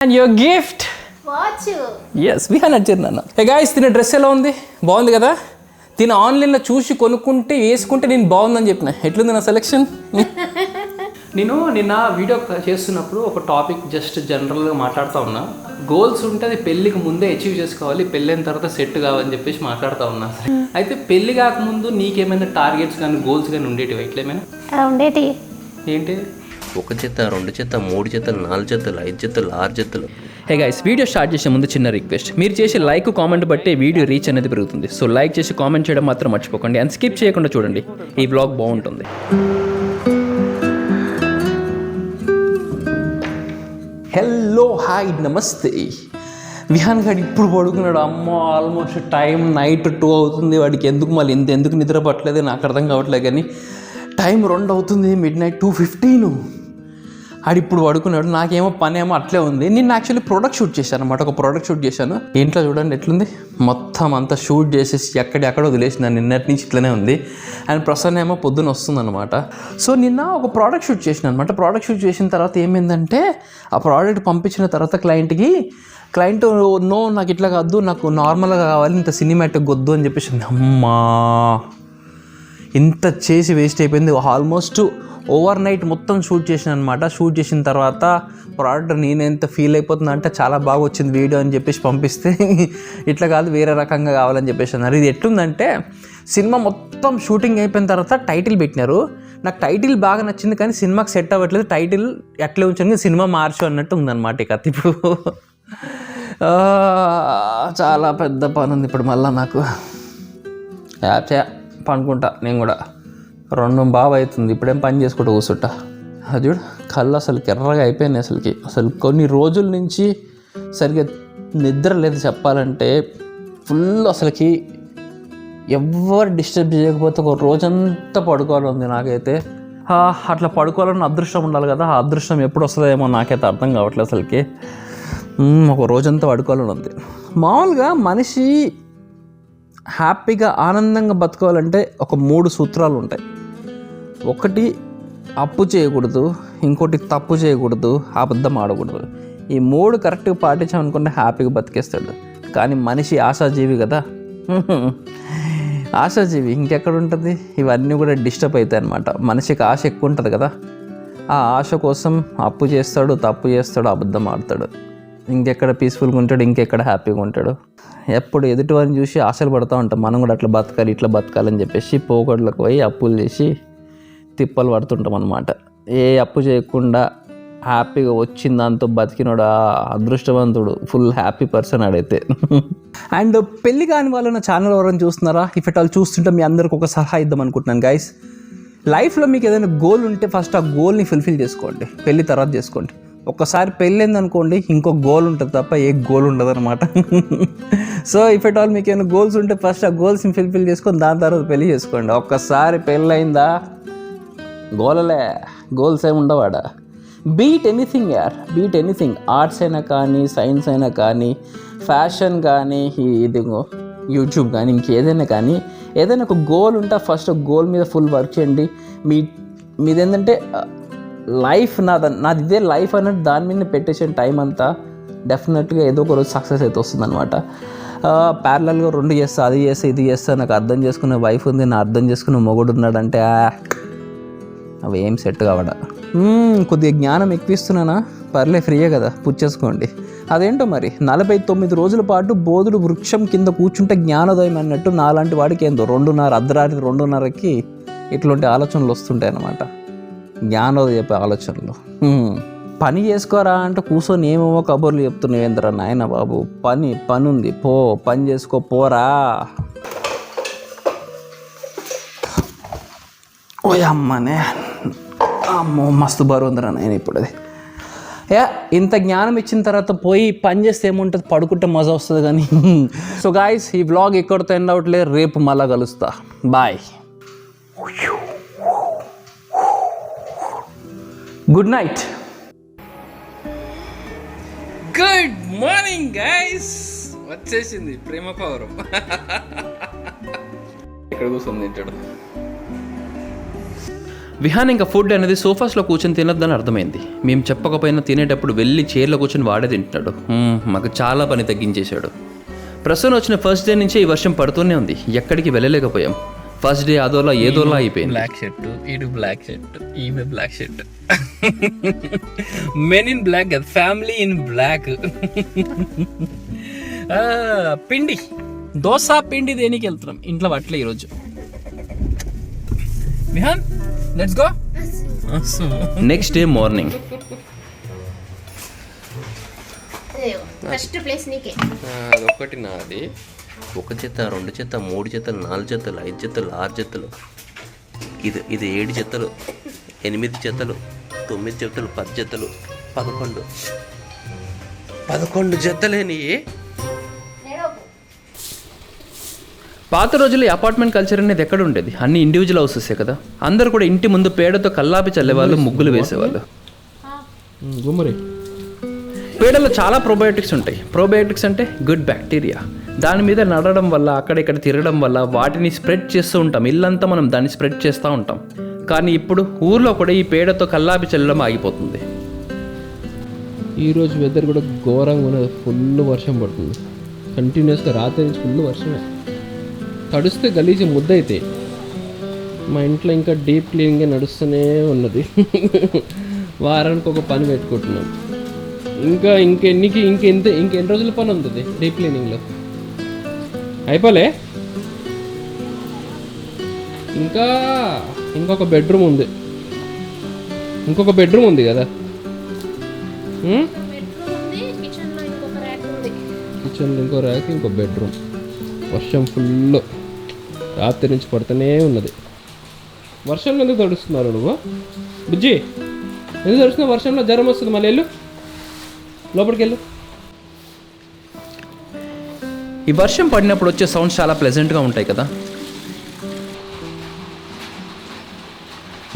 And your gift. Watch. Yes, Vihaan Arjun. Hey guys, తిన dress ఎలా ఉంది? బాగుంది కదా? తిన ఆన్లైన్లో చూసి కొనుక్కుంటే వేసుకుంటే నేను బాగుందని చెప్పిన. ఎట్లుంది నా సెలెక్షన్? నేను నిన్న వీడియో చేస్తున్నప్పుడు ఒక టాపిక్ జస్ట్ జనరల్గా మాట్లాడుతూ ఉన్నా. గోల్స్ ఉంటే అది పెళ్ళికి ముందే అచీవ్ చేసుకోవాలి, పెళ్ళైన తర్వాత సెట్ కావాలని చెప్పేసి మాట్లాడుతూ ఉన్నా. అయితే పెళ్ళి కాకముందు నీకేమైనా టార్గెట్స్ కానీ గోల్స్ కానీ ఉండేటివి ఎట్లేమైనా? ఉండేటి. ఏంటి? 1 జత, 2 జత, 3 జతలు, 4 జతలు, 5 జతలు, 6 జతలు. హే గైస్, వీడియో స్టార్ట్ చేసే ముందు చిన్న రిక్వెస్ట్. మీరు చేసే లైక్ కామెంట్ బట్టి వీడియో రీచ్ అనేది పెరుగుతుంది. సో లైక్ చేసి కామెంట్ చేయడం మాత్రం మర్చిపోకండి. అండ్ స్కిప్ చేయకుండా చూడండి, ఈ వ్లాగ్ బాగుంటుంది. హలో, హాయ్, నమస్తే. విహాన్ గారు ఇప్పుడు పడుకున్నాడు. అమ్మో, ఆల్మోస్ట్ టైం నైట్ 2 అవుతుంది. వాడికి ఎందుకు మళ్ళీ ఎందుకు నిద్ర పట్టలేదు నాకు అర్థం కావట్లేదు. కానీ టైం 2 అవుతుంది, midnight 2:15. ఆడు ఇప్పుడు పడుకున్నాడు. నాకేమో పని ఏమో అట్లే ఉంది. నేను యాక్చువల్లీ ప్రోడక్ట్ షూట్ చేశాను అనమాట. ఒక ప్రోడక్ట్ షూట్ చేశాను. ఇంట్లో చూడండి ఎట్లుంది, మొత్తం అంతా షూట్ చేసేసి ఎక్కడెక్కడ వదిలేసిన. నిన్నటి నుంచి ఇట్లనే ఉంది. అండ్ ప్రసన్న ఏమో పొద్దున వస్తుంది అనమాట. సో నిన్న ఒక ప్రోడక్ట్ షూట్ చేసిన అనమాట. ప్రోడక్ట్ షూట్ చేసిన తర్వాత ఏమైందంటే, ఆ ప్రోడక్ట్ పంపించిన తర్వాత క్లయింట్ నో, నాకు ఇట్లా కాదు, నాకు నార్మల్గా కావాలి, ఇంత సినిమాటిక్ వద్దు అని చెప్పేసి. అమ్మా, ఇంత చేసి వేస్ట్ అయిపోయింది. ఆల్మోస్ట్ ఓవర్ నైట్ మొత్తం షూట్ చేసిన అనమాట. షూట్ చేసిన తర్వాత ప్రోడక్ట్ నేను ఎంత ఫీల్ అయిపోతున్నా అంటే, చాలా బాగా వచ్చింది వీడియో అని చెప్పేసి పంపిస్తే, ఇట్లా కాదు వేరే రకంగా కావాలని చెప్పేసి అన్నారు. ఇది ఎట్లుందంటే, సినిమా మొత్తం షూటింగ్ అయిపోయిన తర్వాత టైటిల్ పెట్టినారు. నాకు టైటిల్ బాగా నచ్చింది, కానీ సినిమాకి సెట్ అవ్వట్లేదు. టైటిల్ ఎట్లా ఉంచాను, సినిమా మార్చు అన్నట్టు ఉందన్నమాట. ఇక ఇప్పుడు చాలా పెద్ద పని ఉంది ఇప్పుడు మళ్ళీ నాకు. పనుకుంటా నేను కూడా. 2 బాగా అవుతుంది. ఇప్పుడేం పని చేసుకుంటూ కూర్చుంటా. అది చూడు, కళ్ళు అసలు ఎర్రగా అయిపోయినాయి. అసలు కొన్ని రోజుల నుంచి సరిగ్గా నిద్ర లేదు చెప్పాలంటే. ఫుల్ అసలుకి ఎవరు డిస్టర్బ్ చేయకపోతే ఒక రోజంతా పడుకోవాలి ఉంది నాకైతే. అట్లా పడుకోవాలని అదృష్టం ఉండాలి కదా. ఆ అదృష్టం ఎప్పుడు వస్తుందేమో నాకైతే అర్థం కావట్లేదు అసలుకి. ఒక రోజంతా పడుకోవాలని ఉంది. మామూలుగా మనిషి హ్యాపీగా ఆనందంగా బతకాలంటే ఒక 3 సూత్రాలు ఉంటాయి. ఒకటి, అప్పు చేయకూడదు. ఇంకోటి, తప్పు చేయకూడదు. అబద్ధం ఆడకూడదు. ఈ 3 కరెక్ట్గా పాటించామనుకుంటే హ్యాపీగా బతికేస్తాడు. కానీ మనిషి ఆశాజీవి కదా. ఆశాజీవి ఇంకెక్కడ ఉంటుంది. ఇవన్నీ కూడా డిస్టర్బ్ అవుతాయి అన్నమాట. మనిషికి ఆశ ఎక్కువ ఉంటుంది కదా. ఆ ఆశ కోసం అప్పు చేస్తాడు, తప్పు చేస్తాడు, అబద్ధం ఆడతాడు. ఇంకెక్కడ పీస్ఫుల్గా ఉంటాడు, ఇంకెక్కడ హ్యాపీగా ఉంటాడు. ఎప్పుడు ఎదుటివారిని చూసి ఆశలు పడుతూ ఉంటాం. మనం కూడా అట్లా బతకాలి, ఇట్లా బతకాలని చెప్పేసి పోగొడ్లకు పోయి అప్పులు చేసి తిప్పలు పడుతుంటాం అన్నమాట. ఏ అప్పు చేయకుండా హ్యాపీగా వచ్చిన దాంతో బతికినోడు అదృష్టవంతుడు, ఫుల్ హ్యాపీ పర్సన్ ఆడైతే. అండ్ పెళ్ళి కాని వాళ్ళు నా ఛానల్ ఎవరైనా చూస్తున్నారా? ఇఫ్ ఎట్ ఆల్ చూస్తుంటే మీ అందరికి ఒక సలహా ఇద్దాం అనుకుంటున్నాను గైస్. లైఫ్లో మీకు ఏదైనా గోల్ ఉంటే ఫస్ట్ ఆ గోల్ని ఫుల్ఫిల్ చేసుకోండి. పెళ్ళి తర్వాత చేసుకోండి. ఒక్కసారి పెళ్ళింది అనుకోండి, ఇంకో గోల్ ఉంటుంది తప్ప ఏ గోల్ ఉండదు అనమాట. సో ఇఫ్ ఎట్ ఆల్ మీకు ఏమైనా గోల్స్ ఉంటే ఫస్ట్ ఆ గోల్స్ని ఫుల్ఫిల్ చేసుకొని దాని తర్వాత పెళ్ళి చేసుకోండి. ఒక్కసారి పెళ్ళయిందా గోలలే, గోల్స్ ఏమి ఉండవాడ. బీట్ ఎనీథింగ్ యార్, బీట్ ఎనీథింగ్. ఆర్ట్స్ అయినా కానీ, సైన్స్ అయినా కానీ, ఫ్యాషన్ కానీ, ఇది యూట్యూబ్ కానీ, ఇంకేదైనా కానీ, ఏదైనా ఒక గోల్ ఉంటే ఫస్ట్ గోల్ మీద ఫుల్ వర్క్ చేయండి. మీదేంటంటే లైఫ్ నాది ఇదే లైఫ్ అన్నట్టు దాని మీద పెట్టేసిన టైం అంతా డెఫినెట్గా ఏదో ఒక రోజు సక్సెస్ అయితే వస్తుంది అనమాట. ప్యారలల్గా 2 చేస్తా, అది చేస్తా, ఇది చేస్తా, నాకు అర్థం చేసుకునే వైఫ్ ఉంది, నా అర్థం చేసుకునే మొగుడు ఉన్నాడంటే అవి ఏం సెట్ కావడా. కొద్దిగా జ్ఞానం ఎక్కువిస్తున్నానా? పర్లే, ఫ్రీయే కదా, పుచ్చేసుకోండి. అదేంటో మరి 49 రోజుల పాటు బోధుడు వృక్షం కింద కూర్చుంటే జ్ఞానోదయం అన్నట్టు నాలాంటి వాడికి ఏందో 2:30 అర్ధరాత్రి 2:30కి ఇట్లాంటి ఆలోచనలు వస్తుంటాయి అన్నమాట. జ్ఞానోదయం చెప్పే ఆలోచనలు. పని చేసుకోరా అంటే కూర్చొని ఏమేమో కబుర్లు చెప్తున్నావేంద్రా నాయన బాబు. పని ఉంది, పని చేసుకో, పోరా. ఓ అమ్మనే, అమ్మో మస్తు బరువు ఉందిరా నాయన ఇప్పుడు. అది ఇంత జ్ఞానం ఇచ్చిన తర్వాత పోయి పని చేస్తే ఏముంటుంది, పడుకుంటే మజా వస్తుంది కానీ. సో గాయస్, ఈ వ్లాగ్ ఎక్కడితో ఎండ్ అవట్లే. రేపు మళ్ళా కలుస్తా. Bye, good night. Good morning guys. వచ్చేసింది ప్రేమ పౌరం. ఎక్కడ కూర్చొని తింటాడు. విహాన్ ఇంకా ఫుడ్ అనేది సోఫాస్లో కూర్చొని తినొద్దని అర్థమైంది. మేము చెప్పకపోయినా తినేటప్పుడు వెళ్ళి చైర్లో కూర్చొని వాడే తింటున్నాడు. మాకు చాలా పని తగ్గించేశాడు. ప్రస్తుతం వచ్చిన ఫస్ట్ డే నుంచే ఈ వర్షం పడుతూనే ఉంది. ఎక్కడికి వెళ్ళలేకపోయాం. ఫస్ట్ డే అదోలా ఏదోలా అయిపోయింది. బ్లాక్ షర్ట్, ఈడు బ్లాక్ షర్ట్, ఈమె black shirt. Men in black కదా, ఫ్యామిలీ ఇన్ బ్లాక్. పిండి దోశ పిండి దేనికి వెళ్తున్నాం, ఇంట్లో పట్టలే ఈరోజు. Vihaan let's go. Next day morning first place నీకే. అదొకటి నాది. 1 జత, 2 జత, 3 జతలు, 4 జతలు, 5 జతలు, 6 జతలు, ఇది 7 జతలు, 8 జతలు, 9 జతలు, 10 జతలు, 11 జతలేని. పాత రోజుల్లో ఈ అపార్ట్మెంట్ కల్చర్ అనేది ఎక్కడ ఉండేది? అన్ని ఇండివిజువల్ హౌసెసే కదా. అందరు కూడా ఇంటి ముందు పేడతో కల్లాపి చల్లేవాళ్ళు, ముగ్గులు వేసేవాళ్ళు. గుమ్మరి పేడలో చాలా ప్రోబయోటిక్స్ ఉంటాయి. ప్రోబయోటిక్స్ అంటే గుడ్ బ్యాక్టీరియా. దాని మీద నడవడం వల్ల, అక్కడిక్కడ తిరగడం వల్ల వాటిని స్ప్రెడ్ చేస్తూ ఉంటాం. ఇల్లంతా మనం దాన్ని స్ప్రెడ్ చేస్తూ ఉంటాం. కానీ ఇప్పుడు ఊర్లో కూడా ఈ పేడతో కల్లాపి చల్లడం ఆగిపోతుంది. ఈరోజు వెదర్ కూడా ఘోరంగా ఉన్నది. ఫుల్ వర్షం పడుతుంది కంటిన్యూస్గా. రాత్రి నుంచి ఫుల్ వర్షమే. తడిస్తే గలీజు ముద్ద అయితే. మా ఇంట్లో ఇంకా డీప్ క్లీనింగే నడుస్తూనే ఉన్నది. వారానికి ఒక పని పెట్టుకుంటున్నాం. ఇంకెన్ని రోజుల పని ఉంటుంది డీప్ క్లీనింగ్లో? అయిపోలే. ఇంకొక బెడ్రూమ్ ఉంది. కదా. కిచెన్లో ఇంకో ర్యాక్, ఇంకో బెడ్రూమ్. వర్షం ఫుల్ రాత్రి నుంచి పడుతూనే ఉన్నది. వర్షంలో ఎందుకు తడుస్తున్నారు నువ్వు బుజ్జి? ఎందుకు తడుస్తున్నావు? వర్షంలో జ్వరం వస్తుంది. మళ్ళీ వెళ్ళు, లోపలికి వెళ్ళు. ఈ వర్షం పడినప్పుడు వచ్చే సౌండ్స్ చాలా ప్లెజెంట్గా ఉంటాయి కదా.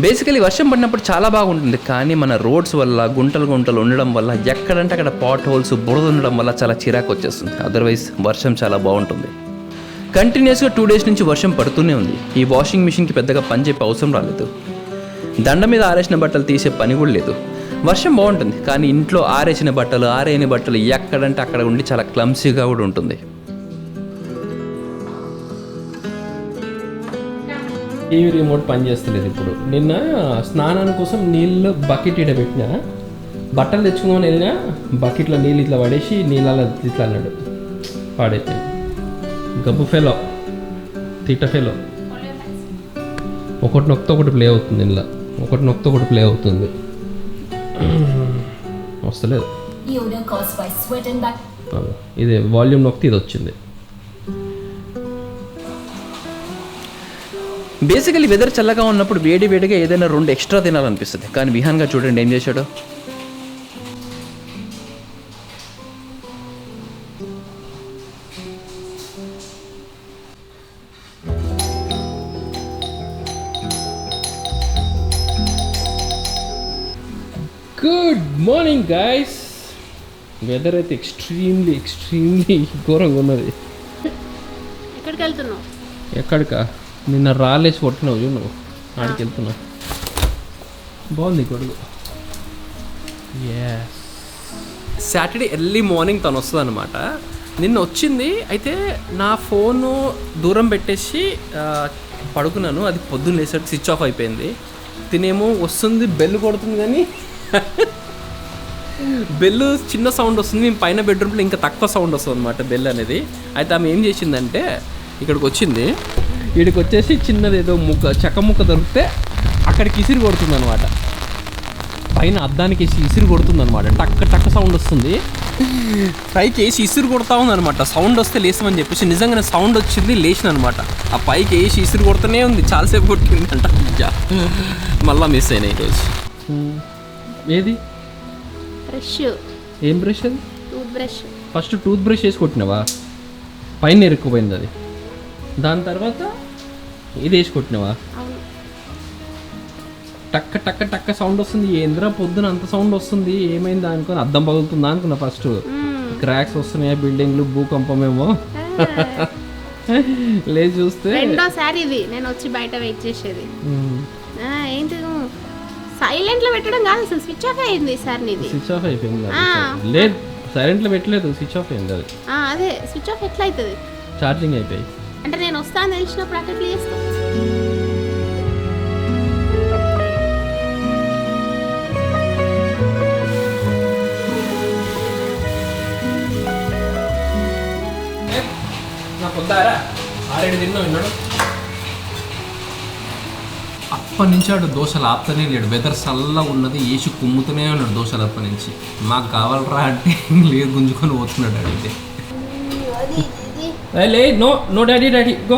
బేసికలీ వర్షం పడినప్పుడు చాలా బాగుంటుంది. కానీ మన రోడ్స్ వల్ల గుంటలు ఉండడం వల్ల, ఎక్కడంటే అక్కడ పాట్ హోల్స్, బురద ఉండడం వల్ల చాలా చిరాకు వచ్చేస్తుంది. అదర్వైజ్ వర్షం చాలా బాగుంటుంది. కంటిన్యూస్గా 2 days నుంచి వర్షం పడుతూనే ఉంది. ఈ వాషింగ్ మిషన్కి పెద్దగా పని చెప్పే అవసరం రాలేదు. దండ మీద ఆరేసిన బట్టలు తీసే పని కూడా లేదు. వర్షం బాగుంటుంది. కానీ ఇంట్లో ఆరేసిన బట్టలు, ఆరేని బట్టలు ఎక్కడంటే అక్కడ ఉండి చాలా క్లమ్సీగా కూడా ఉంటుంది. టీవీ రిమోట్ పని చేస్తలేదు ఇప్పుడు. నిన్న స్నానాని కోసం నీళ్ళు బకెట్ ఇట పెట్టినా, బట్టలు తెచ్చుకుందామని వెళ్ళినా, బకెట్లో నీళ్ళు ఇట్లా పడేసి నీళ్ళలో ఇట్లా అన్నాడు. పాడైతే గబ్బు ఫెలో, తీట ఫెలో. ఒకటి నొక్కితే ఒకటి ప్లే అవుతుంది. ఇలా ఒకటి నొక్కితే ఒకటి ప్లే అవుతుంది. వస్తలేదు. ఇదే వాల్యూమ్ నొక్కితే ఇది వచ్చింది. బేసికలీ వెదర్ చల్లగా ఉన్నప్పుడు వేడిగా ఏదైనా 2 ఎక్స్ట్రా తినాలనిపిస్తుంది. కానీ విహాన్గా చూడండి ఏం చేశాడు. Good morning guys. వెదర్ అయితే ఎక్స్ట్రీమ్లీ ఘోరంగా ఉన్నది. ఎక్కడికి వెళ్తున్నావు? ఎక్కడికా? నిన్న రాలేసి కొట్టినావు చూడు నువ్వు. ఆడికి వెళ్తున్నా. బాగుంది కొడుకు. సాటర్డే ఎర్లీ మార్నింగ్ తను వస్తుంది అనమాట. నిన్న వచ్చింది. అయితే నా ఫోను దూరం పెట్టేసి పడుకున్నాను. అది పొద్దున్న లేసరికి స్విచ్ ఆఫ్ అయిపోయింది. తినేమో వస్తుంది, బెల్ కొడుతుంది. కానీ బెల్ చిన్న సౌండ్ వస్తుంది. మేము పైన బెడ్రూమ్లో ఇంకా తక్కువ సౌండ్ వస్తుంది అనమాట బెల్ అనేది. అయితే ఆమె ఏం చేసిందంటే ఇక్కడికి వచ్చింది. వీడికి వచ్చేసి చిన్నది ఏదో చెక్క ముక్క దొరికితే అక్కడికి ఇసిరి కొడుతుంది అనమాట. పైన అద్దానికి వేసి ఇసిరి కొడుతుంది అనమాట. టక్క సౌండ్ వస్తుంది. పైకి వేసి ఇసిరి కొడతా ఉంది అనమాట. సౌండ్ వస్తే లేసామని చెప్పేసి నిజంగానే సౌండ్ వచ్చింది, లేచిన అనమాట. ఆ పైకి వేసి ఇసిరి కొడుతూనే ఉంది. చాలాసేపు కొట్టింది అంట. మళ్ళీ మిస్ అయినాయి ఈరోజు. ఏది బ్రష్? ఏం బ్రష్ అది? Tooth brush. First tooth brush వేసి కొట్టినావా? పైన ఇరుక్కుపోయింది అది. దాని తర్వాత ఇది వేసి కొట్టినావా? టక్క సౌండ్ వస్తుంది. ఏంద్రా పొద్దున అంత సౌండ్ వస్తుంది, ఏమైంది అనుకుని అద్దం పగులుతుందా అనుకున్నా ఫస్ట్. క్రాక్స్ వస్తున్నాయా, బిల్డింగ్లు, భూకంపమేమో. లేదు చూస్తే రెండోసారి ఇది నేను వచ్చి బయట వెయిట్ చేసేది. ఏంటి సైలెంట్లో పెట్టడం కాదు అసలు స్విచ్ ఆఫ్ అయింది సార్ నీది. స్విచ్ ఆఫ్ అయిపోయింది. లేదు సైలెంట్లో పెట్టలేదు, స్విచ్ ఆఫ్ అయింది అది. అదే స్విచ్ ఆఫ్ ఎట్లా అవుతుంది? ఛార్జింగ్ అయిపోయి. అంటే నేను వస్తాను తెలిసినప్పుడు అట్లా చేస్తాను. పొద్దారా 6-7 తిన్నావు విన్నాడు. అప్పటి నుంచి ఆడు దోశలు ఆపుతూనే లేడు. వెదర్ చల్లగా ఉన్నది, ఏసి కుమ్ముతూనే ఉన్నాడు దోశలు అప్పటి నుంచి. మాకు కావాలరా అంటే లేదు, గుంజుకొని పోతున్నాడు అడిగితే. లే no no daddy daddy go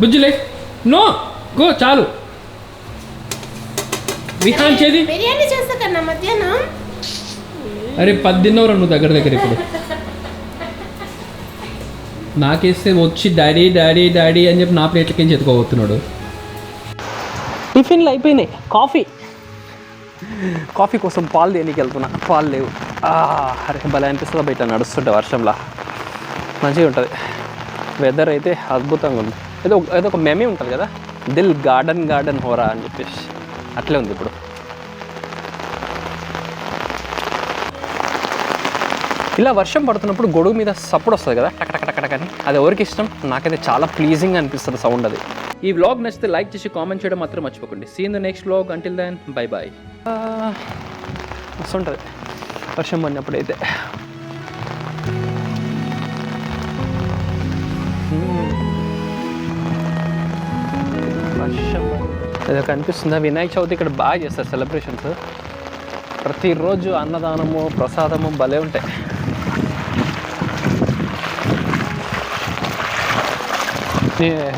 బుజ్జులే, నో గో చాలు. విహాన్ చేది బిర్యానీ చేస్తా కన్నా మధ్యాహ్నం. అరే 10 తిన్నవరా నువ్వు దగ్గర ఇప్పుడు. నాకేస్తే వచ్చి డాడీ డాడీ డాడీ అని చెప్పి నా ప్లేట్లకి ఎత్తుకోబోతున్నాడు. టిఫిన్లు అయిపోయినాయి. కాఫీ కోసం పాలు దేనికి వెళ్తున్నా, పాలు లేవు. అరే భలే అనిపిస్తుందా బయట నడుస్తుంటే వర్షంలా. మంచిగా ఉంటుంది వెదర్ అయితే, అద్భుతంగా ఉంది. ఏదో ఒక మెమే ఉంటుంది కదా, దిల్ గార్డెన్ గార్డెన్ హోరా అని చెప్పేసి అట్లే ఉంది ఇప్పుడు. ఇలా వర్షం పడుతున్నప్పుడు గొడుగు మీద సప్పుడు వస్తుంది కదా, టక్ టక్ టక్ టక్ అని. అది ఎవరికి ఇష్టం? నాకైతే చాలా ప్లీజింగ్ అనిపిస్తుంది సౌండ్ అది. ఈ వ్లాగ్ నచ్చితే లైక్ చేసి కామెంట్ చేయడం మాత్రం మర్చిపోకండి. See in the next vlog. Until then bye bye. వస్తుంటుంది వర్షం పడినప్పుడైతే. వర్షం ఏదో కనిపిస్తుందా? వినాయక చవితి ఇక్కడ బాగా చేస్తారు సెలబ్రేషన్స్. ప్రతిరోజు అన్నదానము ప్రసాదము భలే ఉంటాయి.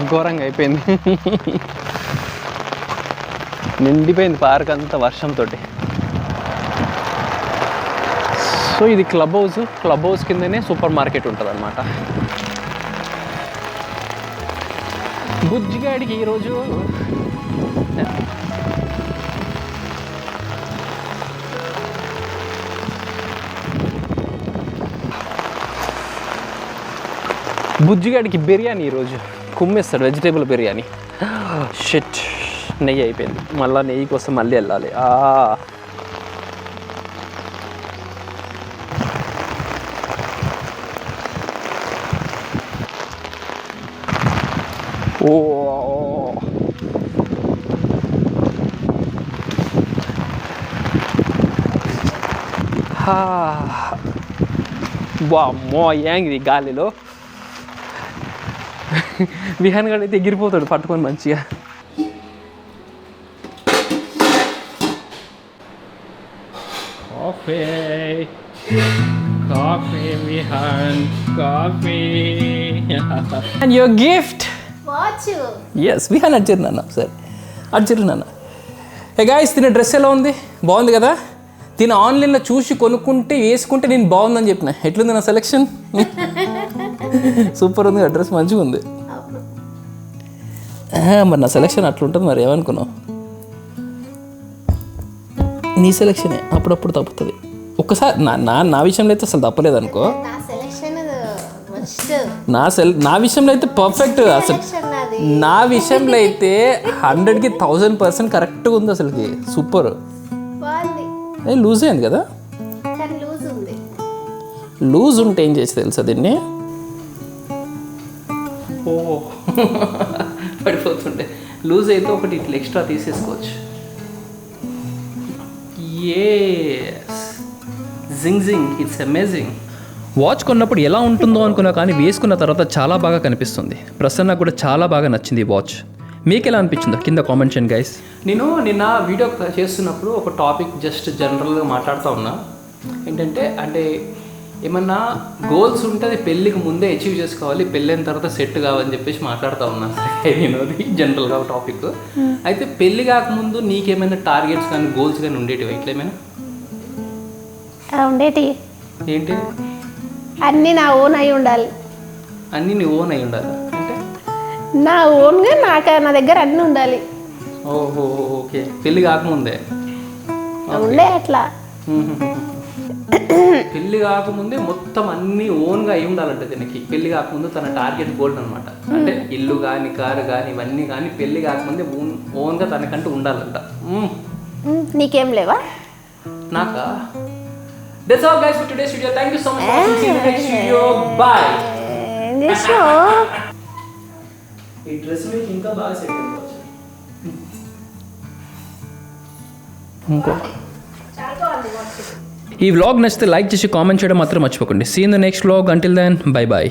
ఘోరంగా అయిపోయింది, నిండిపోయింది పార్క్ అంతా వర్షంతో. సో ఇది క్లబ్ హౌస్ కిందనే సూపర్ మార్కెట్ ఉంటుంది అనమాట. బుజ్జిగాడికి ఈరోజు బిర్యానీ ఈరోజు కుమ్మేస్తాడు, వెజిటేబుల్ బిర్యానీ. షిట్, నెయ్యి అయిపోయింది. మళ్ళీ నెయ్యి కోసం మళ్ళీ వెళ్ళాలి. ఓ వామ్మో ఏంది గాలిలో. విహాన్ గడ్ అయితే ఎగిరిపోతాడు పట్టుకొని మంచిగా. Coffee Vihan coffee. And your gift. Watch. Yes Vihan అడిచారు నాన్న, ఒకసారి అడిచారు నాన్న. ఏ గాయ్స్, తిన డ్రెస్ ఎలా ఉంది? బాగుంది కదా? తిన ఆన్లైన్లో చూసి కొనుక్కుంటే వేసుకుంటే నేను బాగుందని చెప్పిన. ఎట్లుంది నా సెలెక్షన్? సూపర్ ఉంది, డ్రెస్ మంచిగా ఉంది. మరి నా సెలెక్షన్ అట్లుంటుంది, మరి ఏమనుకున్నావు? నీ సెలెక్షనే అప్పుడప్పుడు తప్పుతుంది. ఒక్కసారి నా విషయంలో అయితే అసలు తప్పలేదు అనుకో. నా విషయంలో అయితే పర్ఫెక్ట్. అసలు నా విషయంలో అయితే 100కి 1000% కరెక్ట్గా ఉంది అసలుకి. సూపర్. లూజ్ అయింది కదా? లూజ్ ఉంటే ఏం చేసి తెలుసా దీన్ని? ఓ పడిపోతుండే. లూజ్ అయితే ఒకటి ఇట్లా ఎక్స్ట్రా తీసేసుకోవచ్చు. జింగ్ ఇట్స్ అమేజింగ్. వాచ్ కొన్నప్పుడు ఎలా ఉంటుందో అనుకున్నా, కానీ వేసుకున్న తర్వాత చాలా బాగా కనిపిస్తుంది. ప్రసన్నకు కూడా చాలా బాగా నచ్చింది ఈ వాచ్. మీకు ఎలా అనిపించిందో కింద కామెంట్ చేయండి గైస్. నేను నిన్న వీడియో చేస్తున్నప్పుడు ఒక టాపిక్ జస్ట్ జనరల్గా మాట్లాడుతూ ఉన్నా. ఏంటంటే ఏమన్నా గోల్స్ ఉంటే అది పెళ్ళికి ముందే అచీవ్ చేసుకోవాలి, పెళ్ళైన తర్వాత సెట్ కావాలని చెప్పేసి మాట్లాడుతూ ఉన్నా. నేను అది జనరల్గా టాపిక్. అయితే పెళ్ళి కాకముందు నీకేమైనా టార్గెట్స్ కానీ గోల్స్ కానీ ఉండేటివి ఇట్లా ఏమైనా? ఉండేటి. ఏంటి? అన్నీ నా ఓన్ అయి ఉండాలి. అన్నీ నీ ఓన్ అయి ఉండాలి అంటే? నా ఓన్గా నా దగ్గర అన్నీ ఉండాలి. ఓహో ఓకే. పెళ్ళి కాకముందే ఉండే అట్లా. పెళ్లి కాకముందే మొత్తం అన్నీ ఓన్గా అయి ఉండాలంట దీనికి. పెళ్లి కాకముందు తన టార్గెట్ గోల్డ్ అనమాట. అంటే ఇల్లు కానీ కారు కానీ ఇవన్నీ కానీ పెళ్లి కాకముందే ఓన్గా తనకంటూ ఉండాలంట. నీకేం లేవా? నాకా? That's all guys for today's video. Thank you so much for watching. See you in the next video. Bye. ఏం చేసినావు? ఈ డ్రెస్ మీకు ఇంకా బాగా సెట్ అయింది. ఇంకో ఈ వ్లాగ్ నచ్చితే లైక్ చేసి కామెంట్ చేయడం మాత్రం మర్చిపోకండి. See in the next vlog. Until then bye bye.